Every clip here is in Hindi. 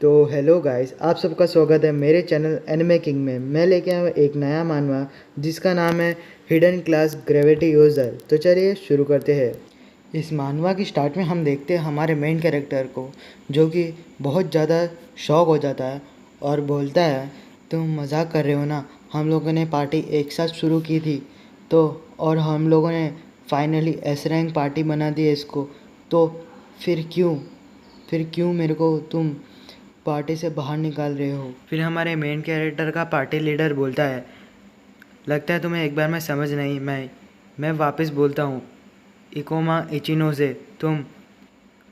तो हेलो गाइस, आप सबका स्वागत है मेरे चैनल एनिमे किंग में। मैं लेके आया हूँ एक नया मानवा जिसका नाम है हिडन क्लास ग्रेविटी यूज़र। तो चलिए शुरू करते हैं। इस मानवा की स्टार्ट में हम देखते हैं हमारे मेन कैरेक्टर को, जो कि बहुत ज़्यादा शॉक हो जाता है और बोलता है, तुम मजाक कर रहे हो ना, हम लोगों ने पार्टी एक साथ शुरू की थी तो, और हम लोगों ने फाइनली एस रैंक पार्टी बना दी है इसको, तो फिर क्यों मेरे को तुम पार्टी से बाहर निकाल रहे हो। फिर हमारे मेन कैरेक्टर का पार्टी लीडर बोलता है, लगता है तुम्हें एक बार में समझ नहीं। मैं वापस बोलता हूँ, इकोमा इचिनोजे, तुम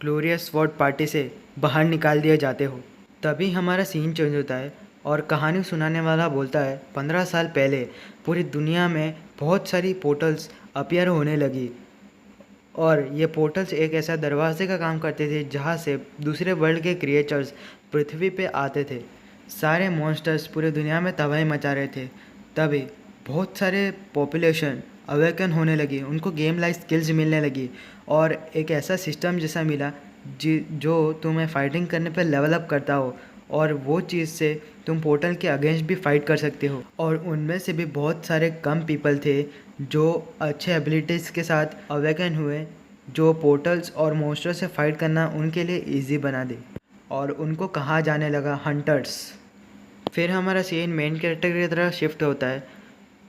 ग्लोरियस स्वॉर्ड पार्टी से बाहर निकाल दिए जाते हो। तभी हमारा सीन चेंज होता है और कहानी सुनाने वाला बोलता है, 15 साल पहले पूरी दुनिया में बहुत सारी पोर्टल्स अपीयर होने लगी और ये पोर्टल्स एक ऐसा दरवाजे का काम करते थे जहाँ से दूसरे वर्ल्ड के क्रिएचर्स पृथ्वी पे आते थे। सारे मॉन्स्टर्स पूरे दुनिया में तबाही मचा रहे थे। तभी बहुत सारे पॉपुलेशन अवेकन होने लगी, उनको गेम लाइक स्किल्स मिलने लगी और एक ऐसा सिस्टम जैसा मिला जो तुम्हें फाइटिंग करने पर लेवल अप करता हो, और वो चीज़ से तुम पोर्टल के अगेंस्ट भी फाइट कर सकते हो। और उनमें से भी बहुत सारे कम पीपल थे जो अच्छे एबिलिटीज़ के साथ अवेकन हुए, जो पोर्टल्स और मॉन्स्टर से फाइट करना उनके लिए इजी बना दे, और उनको कहा जाने लगा हंटर्स। फिर हमारा सीन मेन कैरेक्टर की तरह शिफ्ट होता है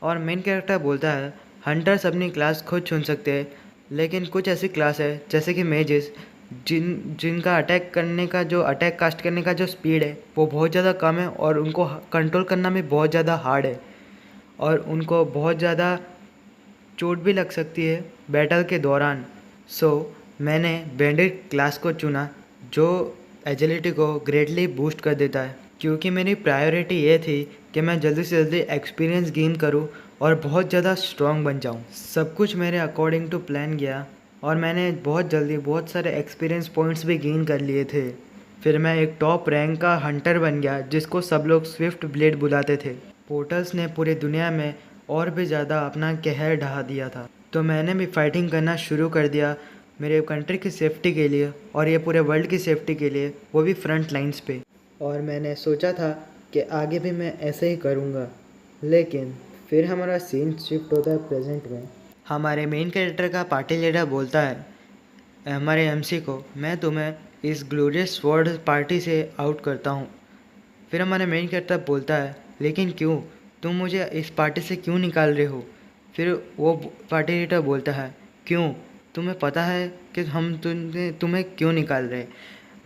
और मेन कैरेक्टर बोलता है, हंटर्स अपनी क्लास खुद चुन सकते हैं, लेकिन कुछ ऐसी क्लास है जैसे कि मेजेस जिनका अटैक कास्ट करने का जो स्पीड है वो बहुत ज़्यादा कम है और उनको कंट्रोल करना भी बहुत ज़्यादा हार्ड है और उनको बहुत ज़्यादा चोट भी लग सकती है बैटल के दौरान। सो मैंने बैंडिट क्लास को चुना जो एजिलिटी को ग्रेटली बूस्ट कर देता है, क्योंकि मेरी प्रायोरिटी ये थी कि मैं जल्दी से जल्दी एक्सपीरियंस गेन करूं और बहुत ज़्यादा स्ट्रॉन्ग बन जाऊं। सब कुछ मेरे अकॉर्डिंग टू प्लान गया और मैंने बहुत जल्दी बहुत सारे एक्सपीरियंस पॉइंट्स भी गेन कर लिए थे। फिर मैं एक टॉप रैंक का हंटर बन गया जिसको सब लोग स्विफ्ट ब्लेड बुलाते थे। पोर्टल्स ने पूरी दुनिया में और भी ज़्यादा अपना कहर ढहा दिया था, तो मैंने भी फाइटिंग करना शुरू कर दिया मेरे कंट्री की सेफ्टी के लिए और ये पूरे वर्ल्ड की सेफ्टी के लिए, वो भी फ्रंट लाइंस पे। और मैंने सोचा था कि आगे भी मैं ऐसे ही करूँगा। लेकिन फिर हमारा सीन शिफ्ट होता है प्रेजेंट में। हमारे मेन कैरेक्टर का पार्टी लीडर बोलता है हमारे एमसी को, मैं तुम्हें इस ग्लोरियस स्वॉर्ड पार्टी से आउट करता हूँ। फिर हमारे मेन कैरेक्टर बोलता है, लेकिन क्यों, तुम मुझे इस पार्टी से क्यों निकाल रहे हो। फिर वो पार्टी लीडर बोलता है, क्यों, तुम्हें पता है कि हम तुम्हें क्यों निकाल रहे हैं।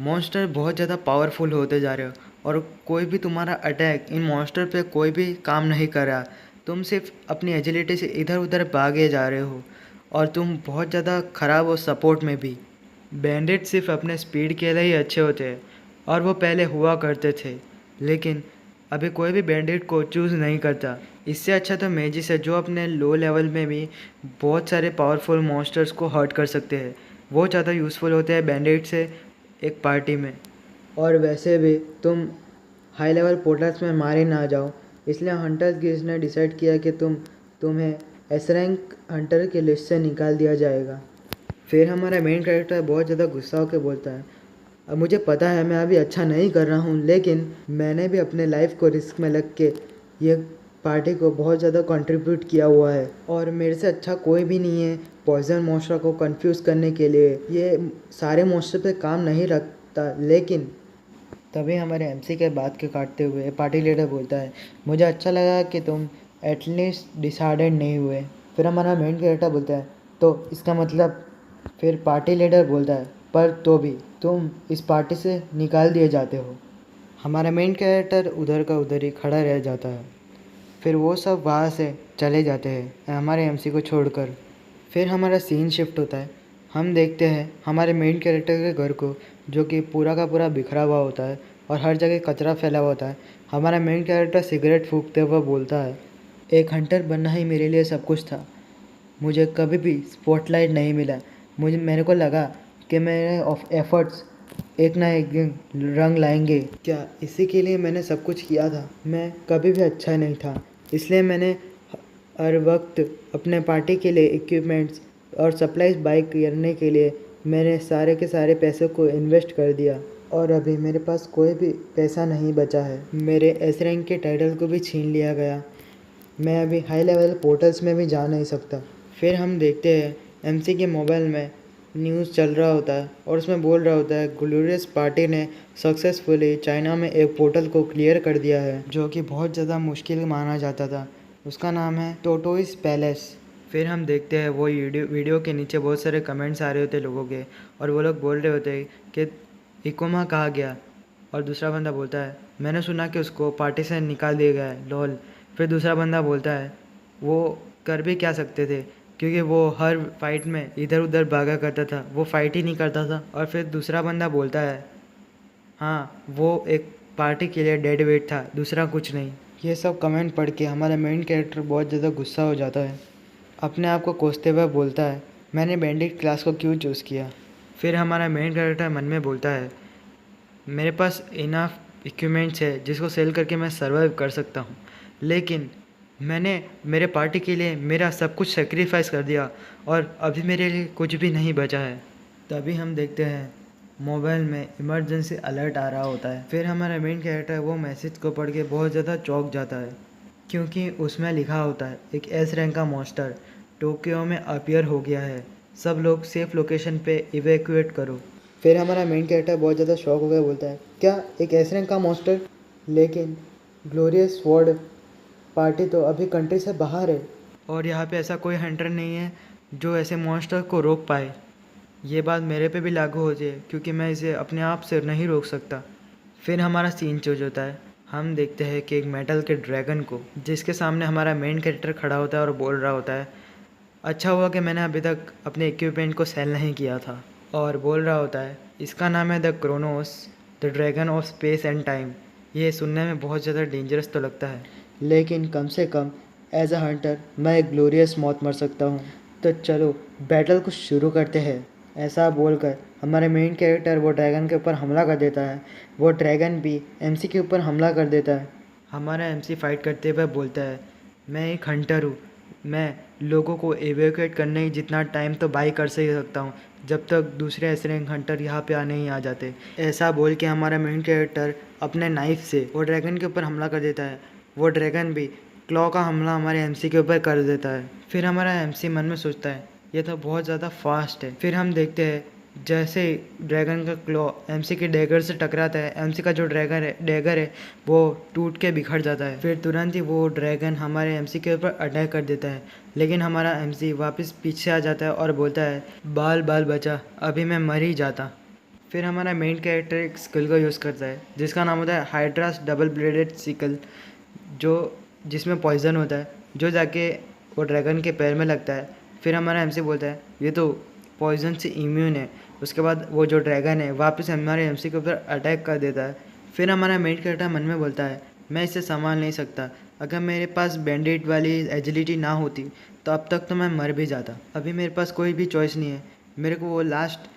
मॉन्स्टर बहुत ज़्यादा पावरफुल होते जा रहे हो और कोई भी तुम्हारा अटैक इन मॉन्स्टर पे कोई भी काम नहीं कर रहा। तुम सिर्फ अपनी एजिलिटी से इधर उधर भागे जा रहे हो और तुम बहुत ज़्यादा ख़राब हो सपोर्ट में भी। बैंडिट सिर्फ अपने स्पीड के लिए ही अच्छे होते हैं और वो पहले हुआ करते थे, लेकिन अभी कोई भी बैंडिट को चूज़ नहीं करता। इससे अच्छा तो मेजिस है जो अपने लो लेवल में भी बहुत सारे पावरफुल मॉन्स्टर्स को हर्ट कर सकते हैं। वो ज़्यादा यूज़फुल होते हैं बैंडिट से एक पार्टी में। और वैसे भी तुम हाई लेवल पोर्टल्स में मारे ना जाओ, इसलिए हंटर्स गिल्ड ने डिसाइड किया कि तुम्हें एस रैंक हंटर की लिस्ट से निकाल दिया जाएगा। फिर हमारा मेन कैरेक्टर बहुत ज़्यादा गुस्सा होकर बोलता है, अब मुझे पता है मैं अभी अच्छा नहीं कर रहा हूँ, लेकिन मैंने भी अपने लाइफ को रिस्क में लग के ये पार्टी को बहुत ज़्यादा कंट्रीब्यूट किया हुआ है और मेरे से अच्छा कोई भी नहीं है पॉइजन मॉन्स्टर को कंफ्यूज करने के लिए। ये सारे मॉन्स्टर पे काम नहीं रखता। लेकिन तभी हमारे एमसी के बात के काटते हुए पार्टी लीडर बोलता है, मुझे अच्छा लगा कि तुम एटलीस्ट डिसाइडेड नहीं हुए। फिर हमारा मेन कैरेक्टर बोलता है, तो इसका मतलब। फिर पार्टी लीडर बोलता है, पर तो भी तुम इस पार्टी से निकाल दिए जाते हो। हमारा मेन कैरेक्टर उधर का उधर ही खड़ा रह जाता है। फिर वो सब वहाँ से चले जाते हैं हमारे एमसी को छोड़कर। फिर हमारा सीन शिफ्ट होता है। हम देखते हैं हमारे मेन कैरेक्टर के घर को, जो कि पूरा का पूरा बिखरा हुआ होता है और हर जगह कचरा फैला हुआ होता है। हमारा मेन कैरेक्टर सिगरेट फूंकते हुए बोलता है, एक हंटर बनना ही मेरे लिए सब कुछ था। मुझे कभी भी स्पॉटलाइट नहीं मिला। मेरे को लगा कि मेरे एफर्ट्स एक ना एक दिन रंग लाएंगे। क्या इसी के लिए मैंने सब कुछ किया था। मैं कभी भी अच्छा नहीं था, इसलिए मैंने हर वक्त अपने पार्टी के लिए इक्विपमेंट्स और सप्लाईज बाई करने के लिए मैंने सारे के सारे पैसों को इन्वेस्ट कर दिया। और अभी मेरे पास कोई भी पैसा नहीं बचा है। मेरे एस रैंक के टाइटल को भी छीन लिया गया। मैं अभी हाई लेवल पोर्टल्स में भी जा नहीं सकता। फिर हम देखते हैं एमसी के मोबाइल में न्यूज़ चल रहा होता है और उसमें बोल रहा होता है ग्लोरियस पार्टी ने सक्सेसफुली चाइना में एक पोर्टल को क्लियर कर दिया है, जो कि बहुत ज़्यादा मुश्किल माना जाता था। उसका नाम है टोटोइस पैलेस। फिर हम देखते हैं वो वीडियो के नीचे बहुत सारे कमेंट्स आ रहे होते लोगों के, और वो लोग बोल रहे होते कि इकोमा कहाँ गया। और दूसरा बंदा बोलता है मैंने सुना कि उसको पार्टी से निकाल दिया गया है, लॉल। फिर दूसरा बंदा बोलता है वो कर भी क्या सकते थे, क्योंकि वो हर फाइट में इधर उधर भागा करता था, वो फाइट ही नहीं करता था। और फिर दूसरा बंदा बोलता है हाँ वो एक पार्टी के लिए डेड वेट था, दूसरा कुछ नहीं। ये सब कमेंट पढ़ के हमारा मेन कैरेक्टर बहुत ज़्यादा गुस्सा हो जाता है। अपने आप को कोसते हुए बोलता है मैंने बैंडिट क्लास को क्यों चूज़ किया। फिर हमारा मेन कैरेक्टर मन में बोलता है मेरे पास इनफ इक्विपमेंट्स है जिसको सेल करके मैं सर्वाइव कर सकता हूँ, लेकिन मैंने मेरे पार्टी के लिए मेरा सब कुछ सेक्रीफाइस कर दिया और अभी मेरे लिए कुछ भी नहीं बचा है। तभी हम देखते हैं मोबाइल में इमरजेंसी अलर्ट आ रहा होता है। फिर हमारा मेन कैरेक्टर वो मैसेज को पढ़ के बहुत ज़्यादा चौंक जाता है, क्योंकि उसमें लिखा होता है एक एस रैंक का मॉन्स्टर टोक्यो में अपीयर हो गया है, सब लोग सेफ लोकेशन पे इवैक्यूएट करो। फिर हमारा मेन कैरेक्टर बहुत ज़्यादा शॉक हो गया, बोलता है क्या एक एस रैंक का मॉन्स्टर, लेकिन ग्लोरियस स्वॉर्ड पार्टी तो अभी कंट्री से बाहर है और यहाँ पे ऐसा कोई हंटर नहीं है जो ऐसे मॉन्स्टर को रोक पाए। ये बात मेरे पे भी लागू होती है क्योंकि मैं इसे अपने आप से नहीं रोक सकता। फिर हमारा सीन चेंज होता है। हम देखते हैं कि एक मेटल के ड्रैगन को, जिसके सामने हमारा मेन कैरेक्टर खड़ा होता है और बोल रहा होता है अच्छा हुआ कि मैंने अभी तक अपने इक्विपमेंट को सेल नहीं किया था। और बोल रहा होता है इसका नाम है the Chronos, the dragon of space and time. ये सुनने में बहुत ज़्यादा डेंजरस तो लगता है, लेकिन कम से कम एज अ हंटर मैं एक ग्लोरियस मौत मर सकता हूँ। तो चलो बैटल को शुरू करते हैं। ऐसा बोलकर हमारे मेन कैरेक्टर वो ड्रैगन के ऊपर हमला कर देता है। वो ड्रैगन भी एमसी के ऊपर हमला कर देता है। हमारा एमसी फाइट करते हुए बोलता है मैं एक हंटर हूँ, मैं लोगों को एवेक्यूएट करने जितना टाइम तो बाई कर सही सकता हूँ जब तक दूसरे ऐसे रैंक हंटर यहाँ पे आने ही आ जाते। ऐसा बोल के हमारा मेन कैरेक्टर अपने नाइफ से वो ड्रैगन के ऊपर हमला कर देता है। वो ड्रैगन भी क्लॉ का हमला हमारे एमसी के ऊपर कर देता है। फिर हमारा एमसी मन में सोचता है ये तो बहुत ज़्यादा फास्ट है। फिर हम देखते हैं जैसे ड्रैगन का क्लॉ एमसी के डैगर से टकराता है, एमसी का जो डैगर है वो टूट के बिखर जाता है। फिर तुरंत ही वो ड्रैगन हमारे एमसी के ऊपर अटैक कर देता है, लेकिन हमारा एमसी वापस पीछे आ जाता है और बोलता है बाल बाल बचा, अभी मैं मर ही जाता। फिर हमारा मेन कैरेक्टर एक स्किल को यूज़ करता है जिसका नाम होता है हाइड्रास डबल ब्लेडेड सिकल, जिसमें पॉइजन होता है जो जाके वो ड्रैगन के पैर में लगता है। फिर हमारा एमसी बोलता है ये तो पॉइजन से इम्यून है। उसके बाद वो जो ड्रैगन है वापस हमारे एमसी के ऊपर अटैक कर देता है। फिर हमारा मेन कैरेक्टर मन में बोलता है मैं इसे संभाल नहीं सकता, अगर मेरे पास बैंडेड वाली एजिलिटी ना होती तो अब तक तो मैं मर भी जाता। अभी मेरे पास कोई भी चॉइस नहीं है, मेरे को वो लास्ट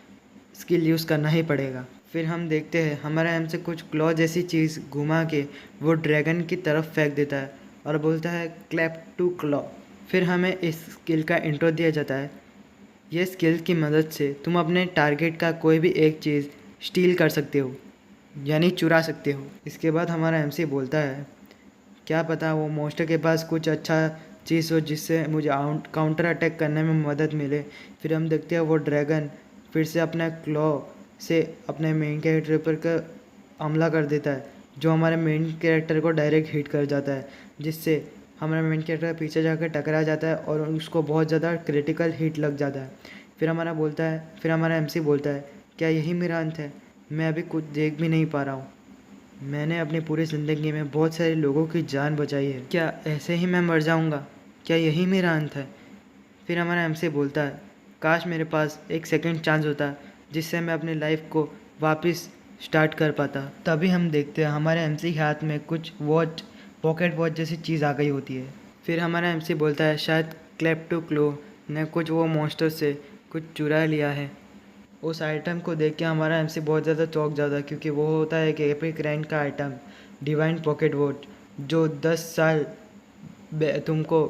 स्किल यूज़ करना ही पड़ेगा। फिर हम देखते हैं हमारा एमसी कुछ क्लॉ जैसी चीज़ घुमा के वो ड्रैगन की तरफ फेंक देता है और बोलता है क्लैप टू क्लॉ। फिर हमें इस स्किल का इंट्रो दिया जाता है। ये स्किल की मदद से तुम अपने टारगेट का कोई भी एक चीज़ स्टील कर सकते हो, यानी चुरा सकते हो। इसके बाद हमारा एमसी बोलता है क्या पता वो मॉन्स्टर के पास कुछ अच्छा चीज़ हो जिससे मुझे काउंटर अटैक करने में मदद मिले। फिर हम देखते हैं वो ड्रैगन फिर से अपना क्लॉ से अपने मेन कैरेक्टर पर का हमला कर देता है, जो हमारे मेन कैरेक्टर को डायरेक्ट हिट कर जाता है, जिससे हमारा मेन कैरेक्टर पीछे जाकर टकरा जाता है और उसको बहुत ज़्यादा क्रिटिकल हिट लग जाता है। फिर हमारा एमसी बोलता है क्या यही मेरा अंत है, मैं अभी कुछ देख भी नहीं पा रहा हूँ, मैंने अपनी पूरी ज़िंदगी में बहुत सारे लोगों की जान बचाई है, क्या ऐसे ही मैं मर जाऊँगा, क्या यही मेरा अंत है। फिर हमारा एमसी बोलता है काश मेरे पास एक सेकंड चांस होता जिससे मैं अपनी लाइफ को वापस स्टार्ट कर पाता। तभी हम देखते हैं हमारे एमसी के हाथ में कुछ वॉच, पॉकेट वॉच जैसी चीज़ आ गई होती है। फिर हमारा एमसी बोलता है शायद क्लैप टू क्लो ने कुछ वो मॉन्स्टर से कुछ चुरा लिया है। उस आइटम को देख के हमारा एमसी बहुत ज़्यादा चौंक जाता है, क्योंकि वो होता है कि एपिक रैंक का आइटम डिवाइन पॉकेट वॉच, जो 10 साल तुमको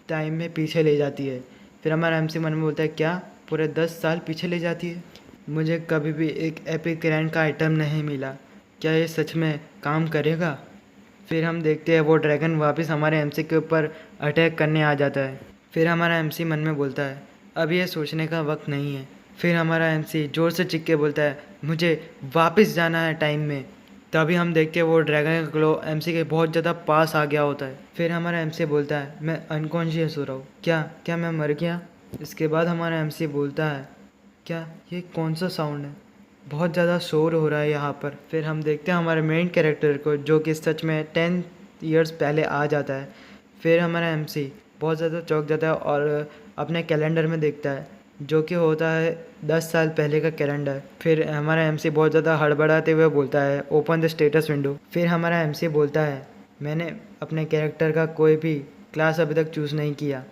टाइम में पीछे ले जाती है। फिर हमारा एमसी मन में बोलता है क्या पूरे 10 साल पीछे ले जाती है। मुझे कभी भी एक एपिक रैंक का आइटम नहीं मिला। क्या ये सच में काम करेगा? फिर हम देखते हैं वो ड्रैगन वापस हमारे एमसी के ऊपर अटैक करने आ जाता है। फिर हमारा एमसी मन में बोलता है, अब ये सोचने का वक्त नहीं है। फिर हमारा एमसी ज़ोर से चीख के बोलता है, मुझे वापस जाना है टाइम में। तभी हम देखते हैं वो ड्रैगन का ग्लो एमसी के बहुत ज़्यादा पास आ गया होता है। फिर हमारा एमसी बोलता है, मैं अनकॉन्शियस हो रहा हूँ। क्या मैं मर गया? इसके बाद हमारा एमसी बोलता है, क्या ये कौन सा साउंड है? बहुत ज़्यादा शोर हो रहा है यहाँ पर। फिर हम देखते हैं हमारे मेन कैरेक्टर को, जो कि सच में 10 ईयर्स पहले आ जाता है। फिर हमारा एमसी बहुत ज़्यादा चौंक जाता है और अपने कैलेंडर में देखता है, जो कि होता है 10 साल पहले का कैलेंडर। फिर हमारा एमसी बहुत ज़्यादा हड़बड़ाते हुए बोलता है, ओपन द स्टेटस विंडो। फिर हमारा एमसी बोलता है, मैंने अपने कैरेक्टर का कोई भी क्लास अभी तक चूज़ नहीं किया।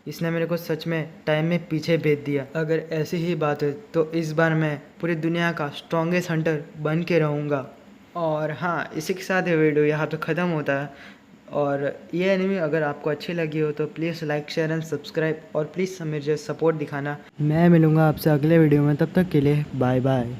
इसने मेरे को सच में टाइम में पीछे भेज दिया। अगर ऐसी ही बात है तो इस बार मैं पूरी दुनिया का स्ट्रॉन्गेस्ट हंटर बन के रहूँगा। और हाँ, इसी के साथ ये वीडियो यहाँ तो ख़त्म होता है। और ये एनिमे अगर आपको अच्छी लगी हो तो please like share and subscribe, और प्लीज़ मुझे सपोर्ट दिखाना। मैं मिलूँगा आपसे अगले वीडियो में, तब तक के लिए बाय बाय।